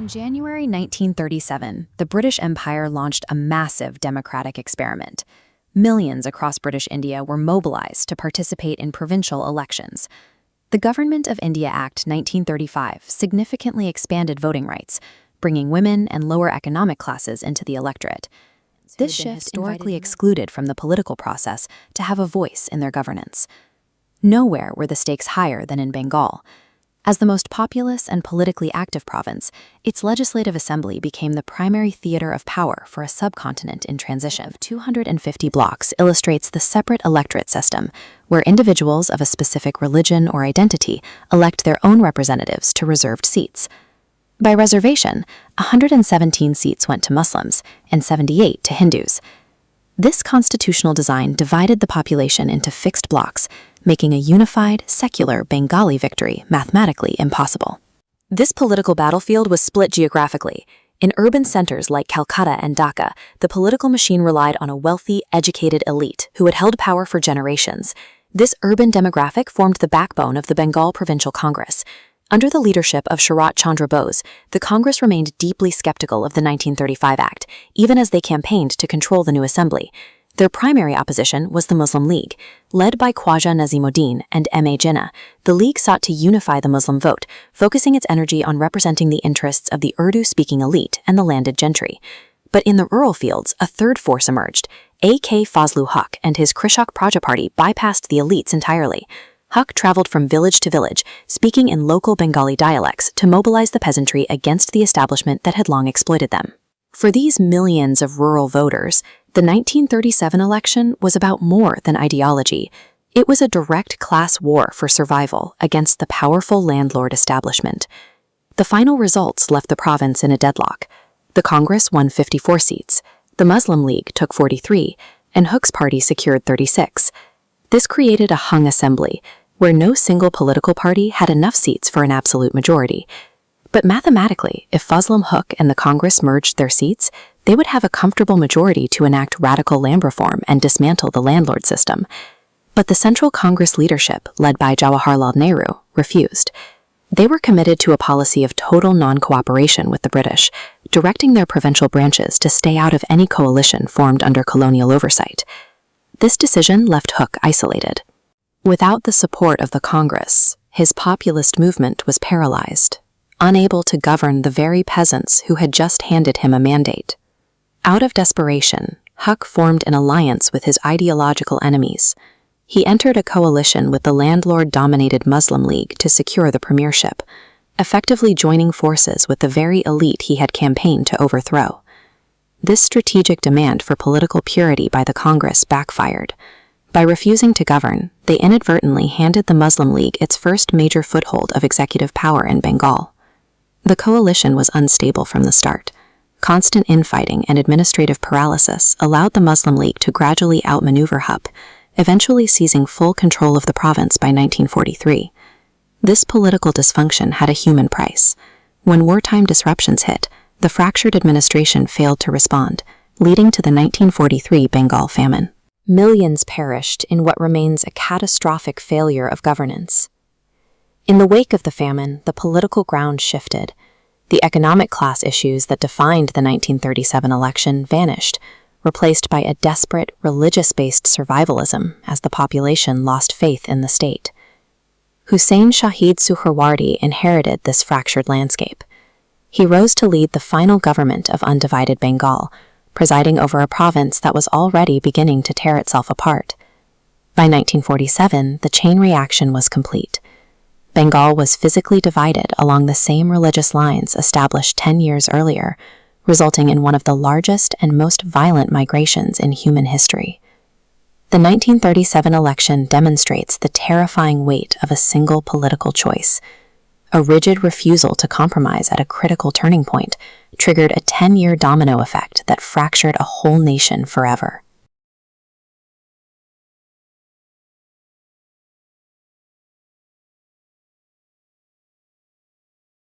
In January 1937, the British Empire launched a massive democratic experiment. Millions across British India were mobilized to participate in provincial elections. The Government of India Act 1935 significantly expanded voting rights, bringing women and lower economic classes into the electorate. This shift historically excluded from the political process to have a voice in their governance. Nowhere were the stakes higher than in Bengal. As the most populous and politically active province, its legislative assembly became the primary theater of power for a subcontinent in transition. Of 250 blocks illustrates the separate electorate system, where individuals of a specific religion or identity elect their own representatives to reserved seats. By reservation, 117 seats went to Muslims and 78 to Hindus. This constitutional design divided the population into fixed blocks, making a unified, secular Bengali victory mathematically impossible. This political battlefield was split geographically. In urban centers like Calcutta and Dhaka, the political machine relied on a wealthy, educated elite who had held power for generations. This urban demographic formed the backbone of the Bengal Provincial Congress. Under the leadership of Sharat Chandra Bose, the Congress remained deeply skeptical of the 1935 Act, even as they campaigned to control the new assembly. Their primary opposition was the Muslim League. Led by Khwaja Nazimuddin and M.A. Jinnah, the League sought to unify the Muslim vote, focusing its energy on representing the interests of the Urdu-speaking elite and the landed gentry. But in the rural fields, a third force emerged. A.K. Fazlul Huq and his Krishak Praja Party bypassed the elites entirely. Huq traveled from village to village, speaking in local Bengali dialects to mobilize the peasantry against the establishment that had long exploited them. For these millions of rural voters, the 1937 election was about more than ideology. It was a direct class war for survival against the powerful landlord establishment. The final results left the province in a deadlock. The Congress won 54 seats, the Muslim League took 43, and Huq's party secured 36. This created a hung assembly, where no single political party had enough seats for an absolute majority. But mathematically, if Fazlul Huq and the Congress merged their seats, they would have a comfortable majority to enact radical land reform and dismantle the landlord system. But the Central Congress leadership, led by Jawaharlal Nehru, refused. They were committed to a policy of total non-cooperation with the British, directing their provincial branches to stay out of any coalition formed under colonial oversight. This decision left Huq isolated. Without the support of the Congress, his populist movement was paralyzed, unable to govern the very peasants who had just handed him a mandate. Out of desperation, Huq formed an alliance with his ideological enemies. He entered a coalition with the landlord-dominated Muslim League to secure the premiership, effectively joining forces with the very elite he had campaigned to overthrow. This strategic demand for political purity by the Congress backfired. By refusing to govern, they inadvertently handed the Muslim League its first major foothold of executive power in Bengal. The coalition was unstable from the start. Constant infighting and administrative paralysis allowed the Muslim League to gradually outmaneuver Huq, eventually seizing full control of the province by 1943. This political dysfunction had a human price. When wartime disruptions hit, the fractured administration failed to respond, leading to the 1943 Bengal famine. Millions perished in what remains a catastrophic failure of governance. In the wake of the famine, the political ground shifted. The economic class issues that defined the 1937 election vanished, replaced by a desperate, religious-based survivalism as the population lost faith in the state. Hussain Shahid Suhrawardi inherited this fractured landscape. He rose to lead the final government of undivided Bengal, presiding over a province that was already beginning to tear itself apart. By 1947, the chain reaction was complete. Bengal was physically divided along the same religious lines established 10 years earlier, resulting in one of the largest and most violent migrations in human history. The 1937 election demonstrates the terrifying weight of a single political choice. A rigid refusal to compromise at a critical turning point triggered a 10-year domino effect that fractured a whole nation forever.